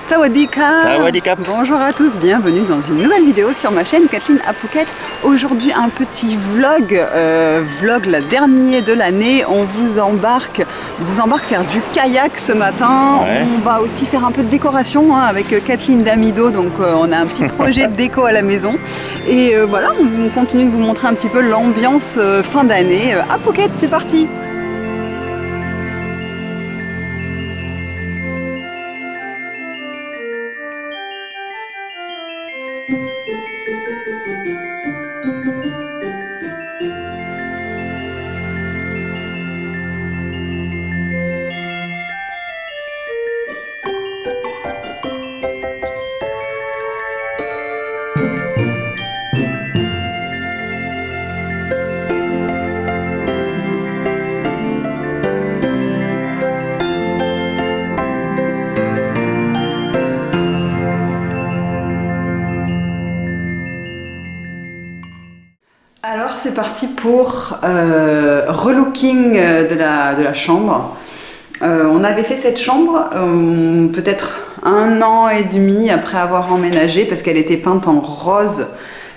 Sawadika. Sawadika. Bonjour à tous, bienvenue dans une nouvelle vidéo sur ma chaîne Kathleen à Phuket. Aujourd'hui un petit vlog, la dernière de l'année. On vous embarque faire du kayak ce matin. Ouais. On va aussi faire un peu de décoration avec Kathleen Damido, donc on a un petit projet de déco à la maison. Et voilà, on continue de vous montrer un petit peu l'ambiance fin d'année à Phuket. C'est parti. Alors c'est parti pour relooking de la chambre. On avait fait cette chambre peut-être 1 an et demi après avoir emménagé parce qu'elle était peinte en rose.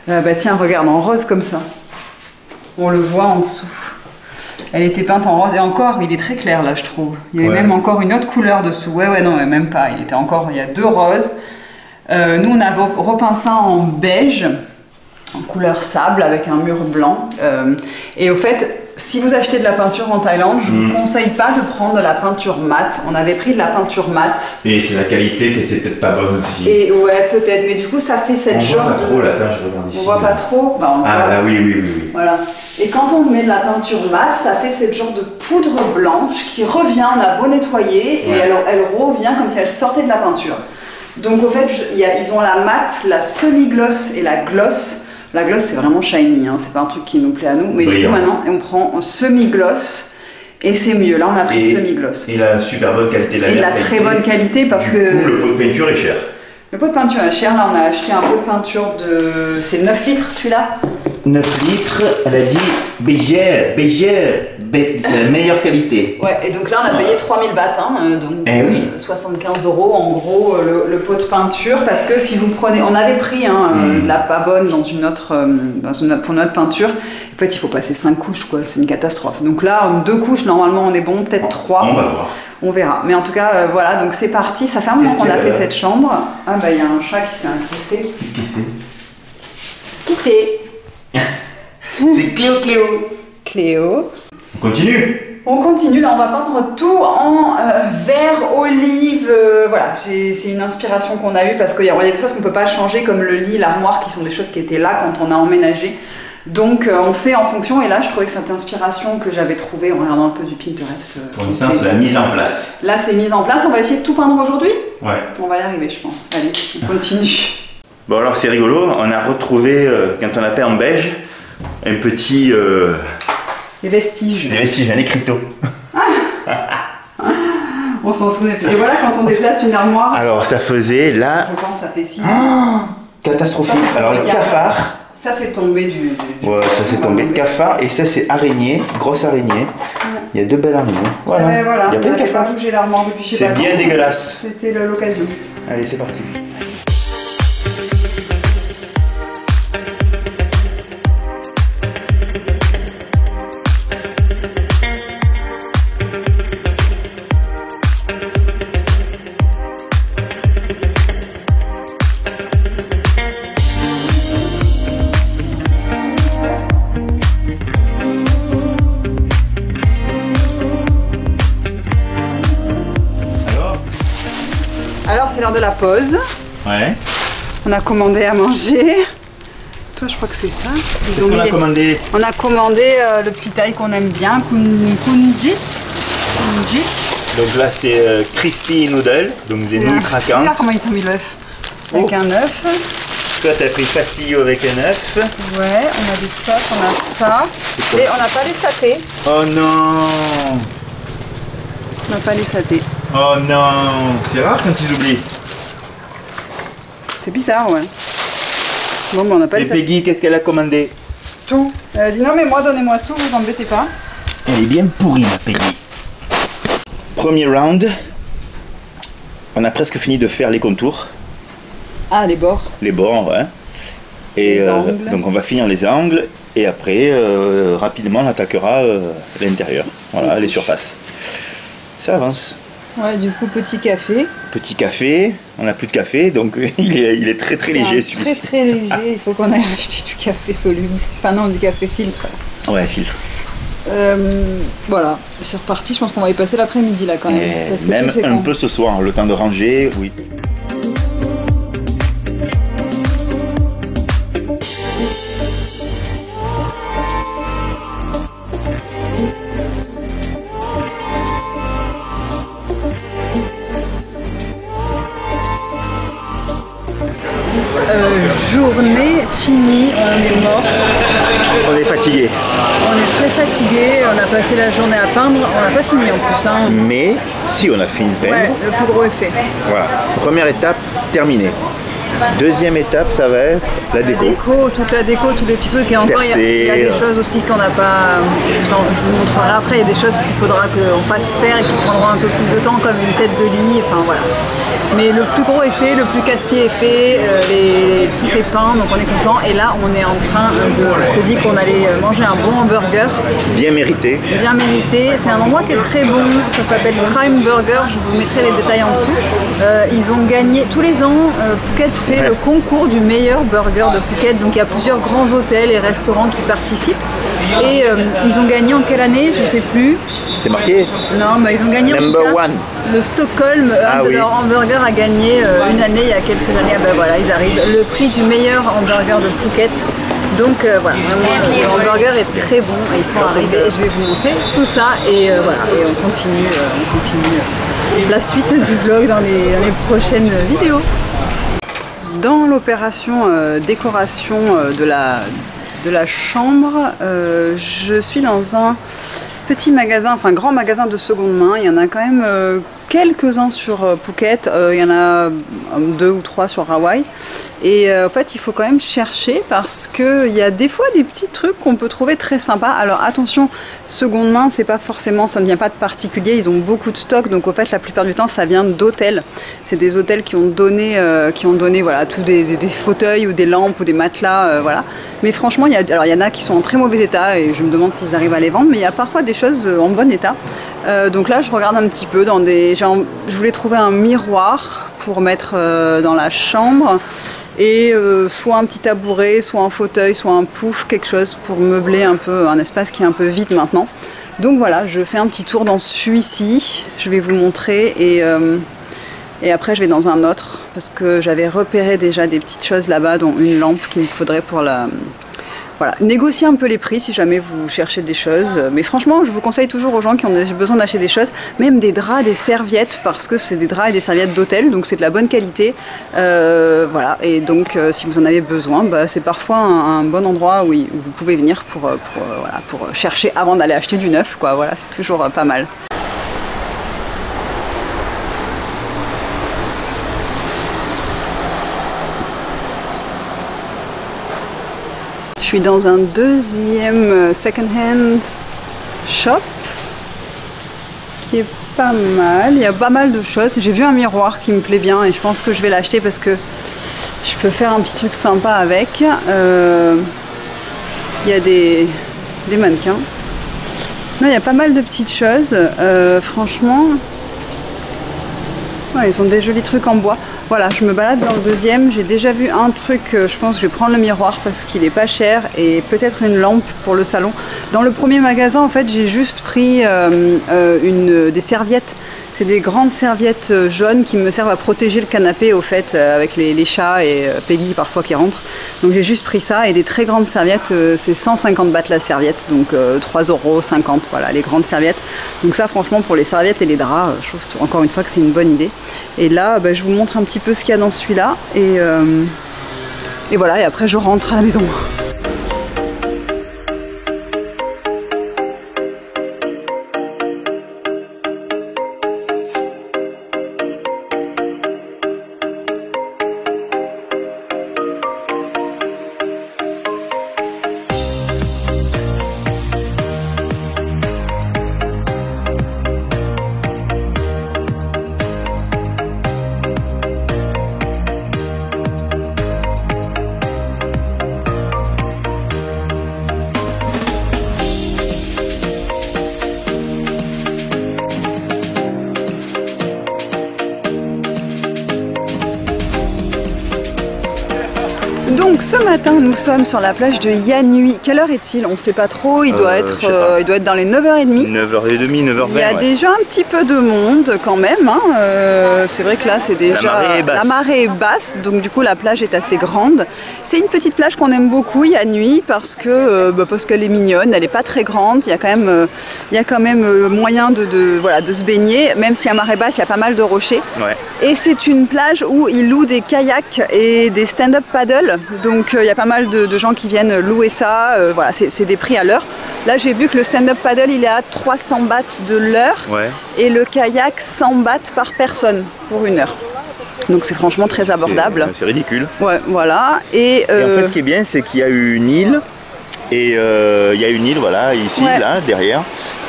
Bah tiens, regarde, en rose comme ça. On le voit en dessous. Elle était peinte en rose et encore, il est très clair là je trouve. Il y avait même encore une autre couleur dessous. Ouais non, même pas. Il était encore, il y a 2 roses. Nous on a repeint ça en beige, en couleur sable avec un mur blanc. Et au fait, si vous achetez de la peinture en Thaïlande, je ne vous conseille pas de prendre de la peinture mate. On avait pris de la peinture mate. Et c'est la qualité qui était peut-être pas bonne aussi. Et ouais, peut-être, mais du coup ça fait cette genre. On voit pas trop là, attends, je regarde ici. On voit pas trop. Bah, on ah voit. là, oui. Voilà. Et quand on met de la peinture mate, ça fait cette genre de poudre blanche qui revient, on a beau nettoyer, et elle revient comme si elle sortait de la peinture. Donc au fait, ils ont la mate, la semi-gloss et la gloss. La gloss c'est vraiment shiny, hein. C'est pas un truc qui nous plaît à nous, mais du coup maintenant on prend en semi-gloss et c'est mieux. Là on a pris semi-gloss. Et la super bonne qualité. Et de la très bonne qualité parce que... le pot de peinture est cher. Le pot de peinture est cher, là on a acheté un pot de peinture de... C'est 9 litres celui-là. 9 litres, elle a dit bégère, c'est la meilleure qualité. Ouais, et donc là on a payé 3000 bahts, hein, donc 75 € en gros le pot de peinture, parce que si vous prenez, on avait pris de la pas bonne dans une autre, pour notre peinture, en fait il faut passer 5 couches quoi, c'est une catastrophe. Donc là en 2 couches normalement on est bon, peut-être 3. On va voir. On verra, mais en tout cas voilà, donc c'est parti, ça fait un moment qu'on a fait cette chambre. Ah bah il y a un chat qui s'est incrusté. Qu'est-ce que c'est? Qui c'est? C'est Cléo. Cléo. On continue. On continue, là on va peindre tout en vert, olive, voilà, c'est une inspiration qu'on a eue parce qu'il y a des choses qu'on ne peut pas changer comme le lit, l'armoire qui sont des choses qui étaient là quand on a emménagé. Donc on fait en fonction et là je trouvais que cette inspiration que j'avais trouvée en regardant un peu du Pinterest. Pour l'instant c'est la mise en place. Là c'est mise en place, on va essayer de tout peindre aujourd'hui. Ouais. On va y arriver je pense, allez, on continue. Bon alors c'est rigolo, on a retrouvé, quand on a peint en beige, un petit... Les vestiges. Des vestiges, un écriteau. On s'en souvenait plus. Et voilà quand on déplace une armoire. Alors ça faisait là... Je pense que ça fait 6 ans. Catastrophique. Alors les cafards. Ça c'est tombé du... Ouais, ça c'est tombé. Cafard et ça c'est araignée, grosse araignée. Il y a 2 belles araignées. Voilà. Voilà. Il y a plein de On n'avait pas cafards. bougé l'armoire depuis je sais pas. C'est bien dégueulasse. C'était l'occasion. Allez c'est parti. Alors c'est l'heure de la pause. Ouais. On a commandé à manger. Toi je crois que c'est ça. Qu'est-ce qu'on a commandé? On a commandé le petit taille qu'on aime bien, kunjit. Donc là c'est crispy noodle, donc des nouilles craquantes. Regarde comment ils t'ont mis l'œuf. Avec un œuf. Toi t'as pris fatillo avec un œuf. Ouais, on a des sauces, on a ça. Et on n'a pas les satés. Oh non. On n'a pas les satés. Oh non. C'est rare quand ils oublient. C'est bizarre, ouais. Bon, ben on n'a pas Et les satés. Peggy, qu'est-ce qu'elle a commandé? Tout. Elle a dit non mais moi donnez-moi tout, vous embêtez pas. Elle est bien pourrie ma Peggy. Premier round. On a presque fini de faire les contours. Ah, les bords. Les bords, ouais. Et Les angles. donc on va finir les angles et après rapidement on attaquera l'intérieur, voilà, les surfaces. Ça avance. Ouais, du coup, petit café. Petit café, on n'a plus de café donc il est très léger celui-ci. Très léger, il faut qu'on aille acheter du café soluble. Enfin non, du café filtre. Ouais, filtre. Voilà, c'est reparti, je pense qu'on va y passer l'après-midi là quand même. Parce que même un peu ce soir, le temps de ranger, oui. Journée finie, on est mort. On est fatigué. On est très fatigué, on a passé la journée à peindre, on n'a pas fini en plus. Hein. Mais si on a fini de peindre, ouais, le plus gros effet. Voilà, première étape terminée. Deuxième étape, ça va être la déco. Toute la déco, tous les petits trucs. Et encore, il y a des choses aussi qu'on n'a pas. Je vous montrerai après. Il y a des choses qu'il faudra qu'on fasse faire et qui prendront un peu plus de temps, comme une tête de lit. Enfin voilà. Mais le plus gros est fait, le plus casse-pied est fait, tout est peint, donc on est content. Et là, on est en train de. On s'est dit qu'on allait manger un bon hamburger. Bien mérité. Bien mérité. C'est un endroit qui est très bon. Ça s'appelle Prime Burger. Je vous mettrai les détails en dessous. Ils ont gagné tous les ans. Phuket fait le concours du meilleur burger de Phuket. Donc il y a plusieurs grands hôtels et restaurants qui participent. Et ils ont gagné en quelle année? Je sais plus. C'est marqué? Non, mais ils ont gagné Number en tout cas, one. Le Stockholm, un de leurs hamburgers a gagné une année, il y a quelques années. Ah ben voilà, ils arrivent. Le prix du meilleur hamburger de Phuket. Donc voilà, vraiment, le hamburger est très bon. Et ils sont arrivés et je vais vous montrer tout ça. Et voilà, et on continue la suite du vlog dans les prochaines vidéos. Dans l'opération décoration de la chambre, je suis dans un petit magasin, enfin grand magasin de seconde main. Il y en a quand même quelques-uns sur Phuket, il y en a 2 ou 3 sur Hawaï. Et en fait, il faut quand même chercher parce qu'il y a des fois des petits trucs qu'on peut trouver très sympas. Alors attention, seconde main, c'est pas forcément, ça ne vient pas de particulier. Ils ont beaucoup de stock, donc au fait, la plupart du temps, ça vient d'hôtels. C'est des hôtels qui ont donné voilà, tous des fauteuils ou des lampes ou des matelas, voilà. Mais franchement, il y en a qui sont en très mauvais état et je me demande s'ils arrivent à les vendre. Mais il y a parfois des choses en bon état. Donc là, je regarde un petit peu dans des. Je voulais trouver un miroir pour mettre dans la chambre. Et soit un petit tabouret, soit un fauteuil, soit un pouf, quelque chose pour meubler un peu un espace qui est un peu vide maintenant. Donc voilà, je fais un petit tour dans celui-ci, je vais vous montrer et après je vais dans un autre parce que j'avais repéré déjà des petites choses là-bas, dont une lampe qu'il me faudrait pour la... Voilà, négocier un peu les prix si jamais vous cherchez des choses. Mais franchement, je vous conseille toujours aux gens qui ont besoin d'acheter des choses, même des draps, des serviettes, parce que c'est des draps et des serviettes d'hôtel, donc c'est de la bonne qualité. Voilà, et donc si vous en avez besoin, bah, c'est parfois un bon endroit où vous pouvez venir pour chercher avant d'aller acheter du neuf, quoi. Voilà, c'est toujours pas mal. Je suis dans un deuxième second-hand shop qui est pas mal. Il y a pas mal de choses. J'ai vu un miroir qui me plaît bien et je pense que je vais l'acheter parce que je peux faire un petit truc sympa avec. Il y a des mannequins. Non, il y a pas mal de petites choses. Franchement, ouais, ils ont des jolis trucs en bois. Voilà, je me balade dans le deuxième, j'ai déjà vu un truc, je pense que je vais prendre le miroir parce qu'il est pas cher et peut-être une lampe pour le salon. Dans le premier magasin, en fait, j'ai juste pris des serviettes. C'est des grandes serviettes jaunes qui me servent à protéger le canapé au fait avec les chats et Peggy parfois qui rentrent. Donc j'ai juste pris ça et des très grandes serviettes, c'est 150 bahts la serviette, donc 3,50 €, voilà les grandes serviettes. Donc ça franchement pour les serviettes et les draps, je trouve encore une fois que c'est une bonne idée. Et là bah, je vous montre un petit peu ce qu'il y a dans celui-là et voilà et après je rentre à la maison. Donc ce matin nous sommes sur la plage de Yanui. Quelle heure est-il? On ne sait pas trop, il doit être dans les 9h30. 9h30, 9h20. Il y a déjà un petit peu de monde quand même. Hein. C'est vrai que là c'est déjà... La marée est basse, donc du coup la plage est assez grande. C'est une petite plage qu'on aime beaucoup, Yanui, parce qu'elle est mignonne, elle n'est pas très grande. Il y a quand même moyen de se baigner, même si à marée basse il y a pas mal de rochers. Ouais. Et c'est une plage où ils louent des kayaks et des stand-up paddle. Donc il y a pas mal de gens qui viennent louer ça. Voilà, c'est des prix à l'heure. Là j'ai vu que le stand-up paddle il est à 300 bahts de l'heure. Ouais. Et le kayak 100 bahts par personne pour 1 heure. Donc c'est franchement très abordable. C'est ridicule. Ouais, voilà. Et en fait ce qui est bien c'est qu'il y a une île. Et il y a une île, voilà, ici, là, derrière.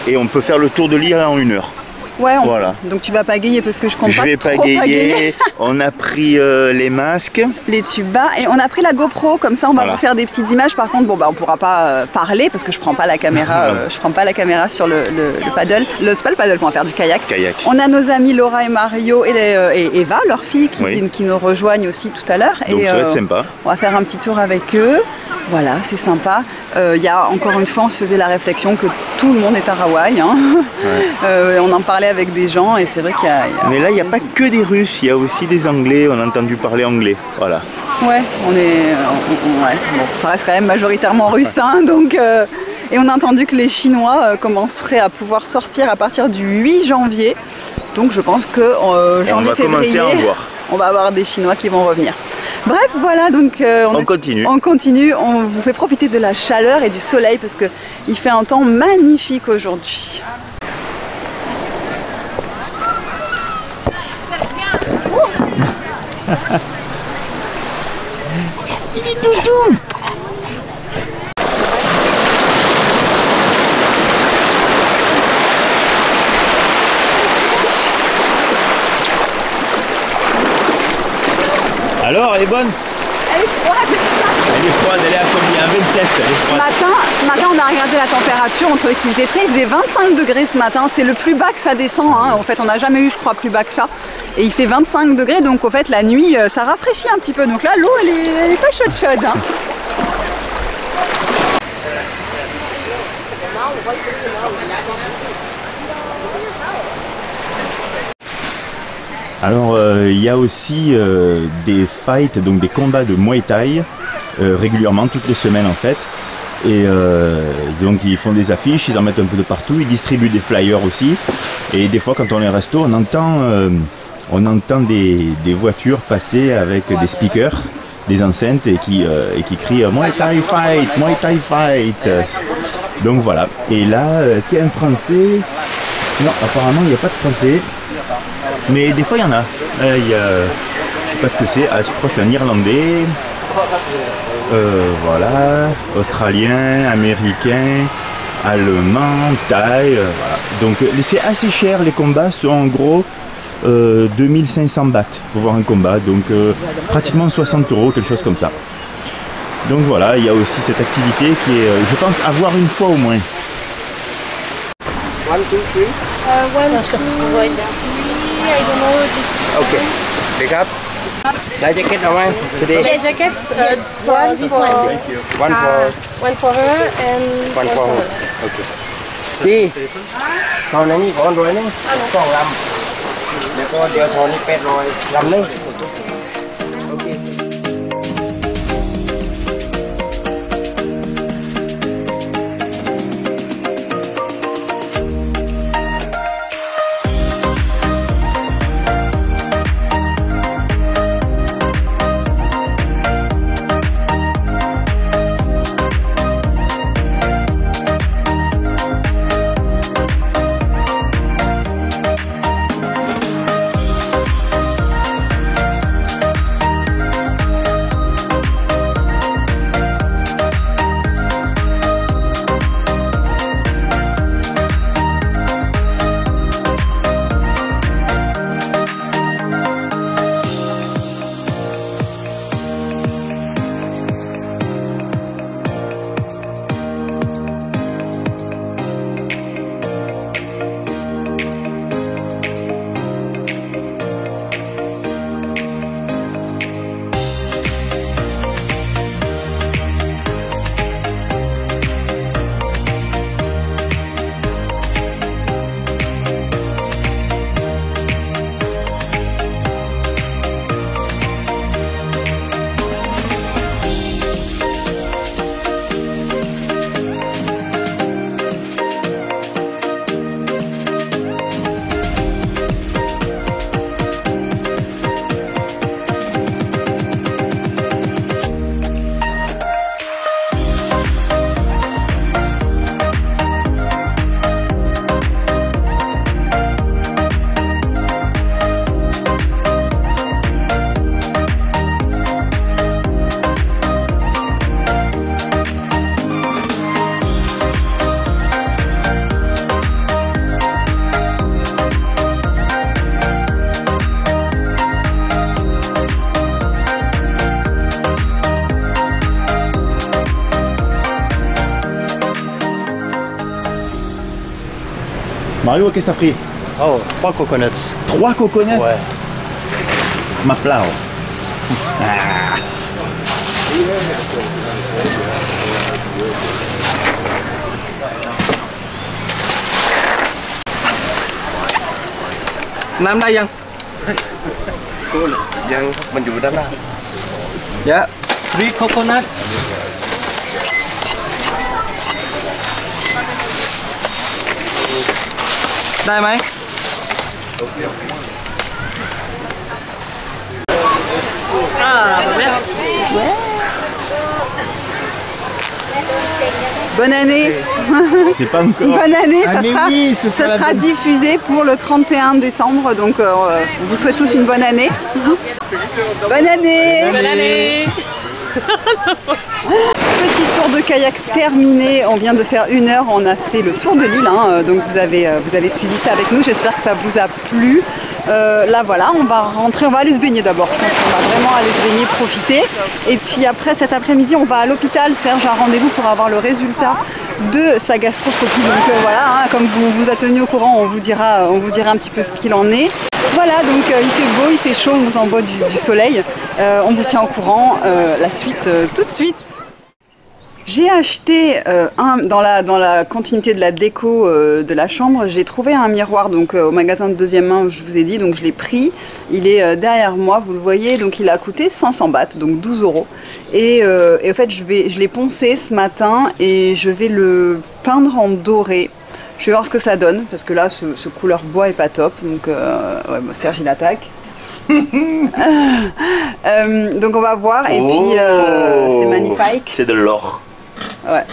Et on peut faire le tour de l'île en 1 heure. Ouais, voilà. Donc tu vas pagayer parce que je compte pas trop pagayer. On a pris les masques, les tubas et on a pris la GoPro, comme ça on va vous faire des petites images. Par contre, on pourra pas parler parce que je prends pas la caméra, sur le paddle. C'est pas le paddle qu'on va faire, du kayak. On a nos amis Laura et Mario et Eva, leur fille, qui nous rejoignent aussi tout à l'heure. Donc ça va être sympa. On va faire un petit tour avec eux. Voilà, c'est sympa. Il y a encore une fois, on se faisait la réflexion que tout le monde est à Hawaï. Hein. Ouais. On en parlait avec des gens et c'est vrai qu'il y a... Mais là, il n'y a pas que des Russes, il y a aussi des Anglais. On a entendu parler anglais. Voilà. Ouais, bon, ça reste quand même majoritairement russe. Hein, donc, et on a entendu que les Chinois commenceraient à pouvoir sortir à partir du 8 janvier. Donc je pense que janvier-février, on va avoir des Chinois qui vont revenir. Bref, voilà, donc on continue. On vous fait profiter de la chaleur et du soleil parce qu'il fait un temps magnifique aujourd'hui. C'est du toutou. Alors, elle est bonne? Elle est froide. Elle est froide, elle est à combien? 27, elle est froide. Ce matin, on a regardé la température, on trouvait qu'il faisait frais, il faisait 25 degrés ce matin. C'est le plus bas que ça descend. Hein. En fait, on n'a jamais eu, je crois, plus bas que ça. Et il fait 25 degrés, donc en fait, la nuit, ça rafraîchit un petit peu. Donc là, l'eau, elle est pas chaude. Hein. Alors il y a aussi des fights, donc des combats de Muay Thai régulièrement, toutes les semaines en fait. Et donc ils font des affiches, ils en mettent un peu de partout, ils distribuent des flyers aussi. Et des fois quand on est au resto, on entend des voitures passer avec des speakers, des enceintes et qui crient Muay Thai fight, Muay Thai fight. Donc voilà. Et là, est-ce qu'il y a un français? Non, apparemment il n'y a pas de français. Mais des fois il y en a. Je sais pas ce que c'est. Je crois que c'est un Irlandais. Voilà. Australien, américain, allemand, thaï. Voilà. Donc c'est assez cher. Les combats sont en gros 2500 bahts pour voir un combat. Donc pratiquement 60 €, quelque chose comme ça. Donc voilà, il y a aussi cette activité qui est, je pense, à voir une fois au moins. 1, 2, 3. 1, 2, 3. I don't know. Okay. Pick up. Light jacket away today. Light jacket. One for her and one for her. Okay. Đi. Con này đi con rồi đấy. Con làm. Để con điều thon đi pet rồi. Làm đi. Okay. Mario, qu'est-ce que t'as pris? Oh, 3 coconuts. 3 coconuts? Ouais. Ma plau. Ah. Nam đây Dân. Cô là Dân, mìnhอยู่ด้านหน้า Yeah, 3 coconut. Đây mấy? Bonne année. C'est pas encore. Bonne année, Ah, ça mais sera, oui, ce ça sera sera la bonne- diffusé pour le 31 décembre, donc on vous souhaite tous une bonne année. Bonne année. Bonne année. Petit tour de kayak terminé, on vient de faire 1 heure, on a fait le tour de l'île, hein, donc vous avez suivi ça avec nous, j'espère que ça vous a plu. Là voilà, on va rentrer, on va aller se baigner d'abord, je pense qu'on va vraiment aller se baigner, profiter. Et puis après cet après-midi, on va à l'hôpital, Serge a rendez-vous pour avoir le résultat de sa gastroscopie. Donc voilà, hein, comme vous a tenu au courant, on vous dira un petit peu ce qu'il en est. Voilà, donc il fait beau, il fait chaud, on vous envoie du soleil. On vous tient au courant, la suite tout de suite. J'ai acheté dans la continuité de la déco de la chambre, j'ai trouvé un miroir donc au magasin de deuxième main, je vous ai dit, donc je l'ai pris. Il est derrière moi, vous le voyez, donc il a coûté 500 bahts, donc 12 €. Et en fait, je l'ai poncé ce matin et je vais le peindre en doré. Je vais voir ce que ça donne, parce que là, ce couleur bois est pas top, donc ouais, bon, Serge il attaque. Donc on va voir, et puis c'est magnifique. C'est de l'or. Ouais.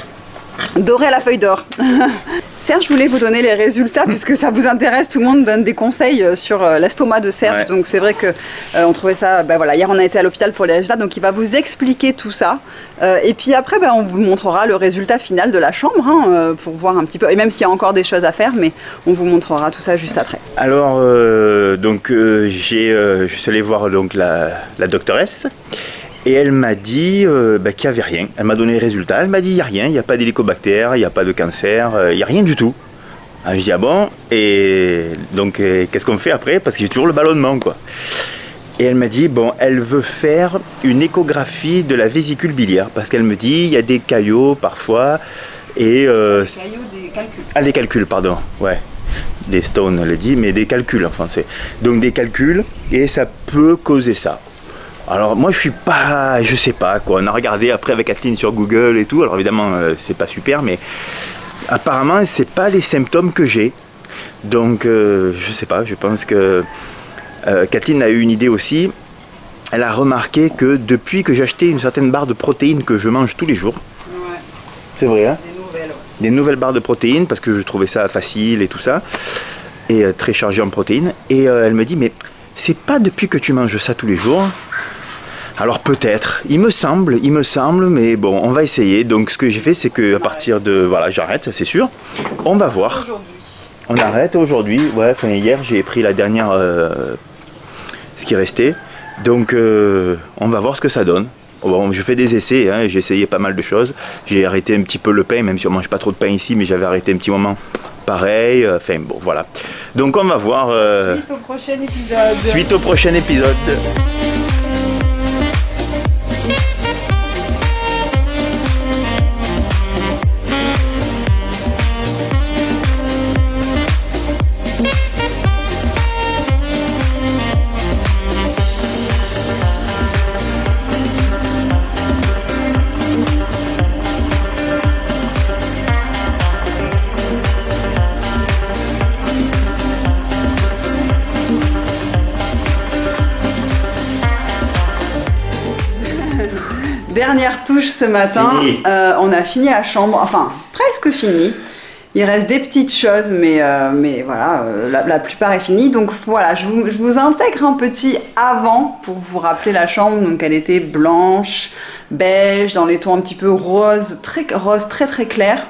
Doré à la feuille d'or. Serge, je voulais vous donner les résultats puisque ça vous intéresse, tout le monde donne des conseils sur l'estomac de Serge, ouais. Donc c'est vrai que on trouvait ça, ben voilà, hier on a été à l'hôpital pour les résultats, donc il va vous expliquer tout ça, et puis après on vous montrera le résultat final de la chambre, hein, pour voir un petit peu, et même s'il y a encore des choses à faire, mais on vous montrera tout ça juste après. Alors donc je suis allé voir donc la doctoresse. Et elle m'a dit qu'il n'y avait rien. Elle m'a donné les résultats. Elle m'a dit il n'y a rien, il n'y a pas d'hélicobactère, il n'y a pas de cancer, il n'y a rien du tout. Alors, je dis ah bon. Et donc qu'est-ce qu'on fait après? Parce que j'ai toujours le ballonnement quoi. Et elle m'a dit bon, elle veut faire une échographie de la vésicule biliaire. Parce qu'elle me dit il y a des caillots parfois. Et, des caillots, des calculs. Ah, des calculs, pardon. Ouais. Des stones, elle dit, mais des calculs en français. Donc des calculs, et ça peut causer ça. Alors moi je sais pas quoi, on a regardé après avec Kathleen sur Google et tout, alors évidemment c'est pas super, mais apparemment c'est pas les symptômes que j'ai, donc je sais pas, je pense que Kathleen a eu une idée aussi, elle a remarqué que depuis que j'ai acheté une certaine barre de protéines que je mange tous les jours, ouais. C'est vrai hein, des nouvelles barres de protéines, parce que je trouvais ça facile et tout ça, et très chargé en protéines, et elle me dit mais c'est pas depuis que tu manges ça tous les jours. Alors peut-être, il me semble, mais bon, on va essayer. Donc ce que j'ai fait, c'est que à partir de, voilà, j'arrête, ça c'est sûr. On va voir. On arrête aujourd'hui. Ouais, enfin hier j'ai pris la dernière, ce qui restait. Donc on va voir ce que ça donne. Bon, je fais des essais, hein, j'ai essayé pas mal de choses. J'ai arrêté un petit peu le pain, même si on mange pas trop de pain ici, mais j'avais arrêté un petit moment. Pareil, enfin bon, voilà. Donc on va voir. Suite au prochain épisode. Suite au prochain épisode. Dernière touche ce matin, on a fini la chambre, enfin presque fini. Il reste des petites choses, mais voilà, la plupart est finie. Donc voilà, je vous intègre un petit avant pour vous rappeler la chambre. Donc elle était blanche, beige, dans les tons un petit peu rose, très clair.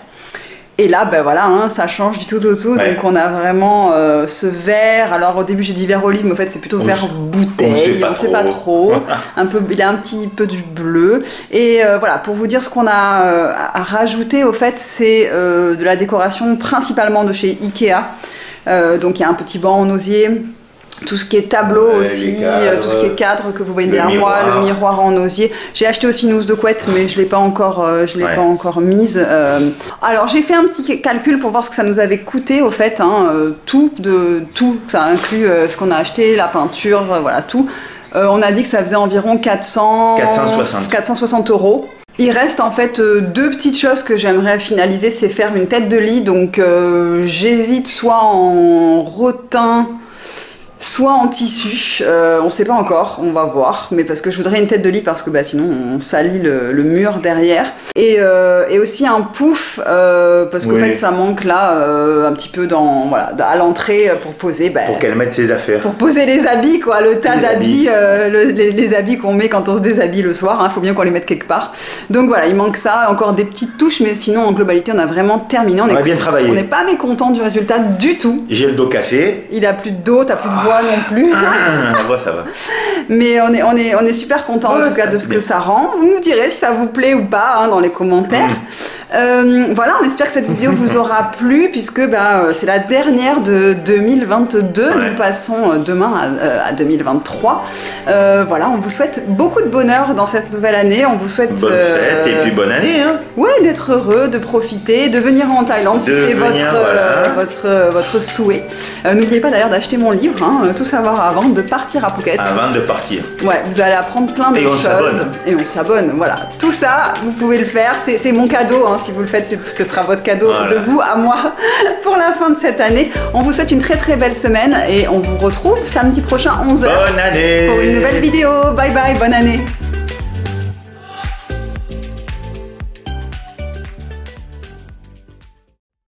Et là, ben voilà, hein, ça change du tout au tout. Ouais. Donc on a vraiment ce vert. Alors au début j'ai dit vert olive, mais en fait c'est plutôt vert bouteille. On sait pas trop. Un peu, il a un petit peu du bleu. Et voilà, pour vous dire ce qu'on a rajouté, au fait, c'est de la décoration principalement de chez Ikea. Donc il y a un petit banc en osier. Tout ce qui est tableau aussi, cadres, tout ce qui est cadre que vous voyez derrière moi, le miroir en osier. J'ai acheté aussi une housse de couette, mais je l'ai pas encore, pas encore mise. Alors j'ai fait un petit calcul pour voir ce que ça nous avait coûté au fait, tout, ça inclut ce qu'on a acheté, la peinture, voilà tout. On a dit que ça faisait environ 460 €. Il reste en fait deux petites choses que j'aimerais finaliser, c'est faire une tête de lit. Donc j'hésite soit en rotin, soit en tissu, on sait pas encore, on va voir, mais parce que je voudrais une tête de lit parce que sinon on salit le mur derrière. Et aussi un pouf, parce qu'en fait ça manque là un petit peu à l'entrée pour poser. Pour qu'elle mette ses affaires. Pour poser les habits, quoi, le tas d'habits, les habits qu'on met quand on se déshabille le soir, faut bien qu'on les mette quelque part. Donc voilà, il manque ça, encore des petites touches, mais sinon en globalité on a vraiment terminé. On a bien travaillé. On n'est pas mécontent du résultat du tout. J'ai le dos cassé. Il a plus de dos, t'as plus de voix non plus. Ça va. Mais on est super content en tout cas de ce que ça rend. Vous nous direz si ça vous plaît ou pas dans les commentaires. Voilà, on espère que cette vidéo vous aura plu puisque c'est la dernière de 2022. Nous passons demain à 2023. Voilà, on vous souhaite beaucoup de bonheur dans cette nouvelle année. On vous souhaite bonne fête et puis bonne année. Ouais, d'être heureux, de profiter, de venir en Thaïlande si c'est votre souhait. N'oubliez pas d'ailleurs d'acheter mon livre, Tout savoir avant de partir à Phuket. Avant de partir. Ouais, vous allez apprendre plein de choses. Et on s'abonne. Voilà, tout ça, vous pouvez le faire. C'est mon cadeau. Si vous le faites, ce sera votre cadeau de vous à moi pour la fin de cette année. On vous souhaite une très très belle semaine et on vous retrouve samedi prochain 11h. Bonne année. Pour une nouvelle vidéo. Bye bye, bonne année.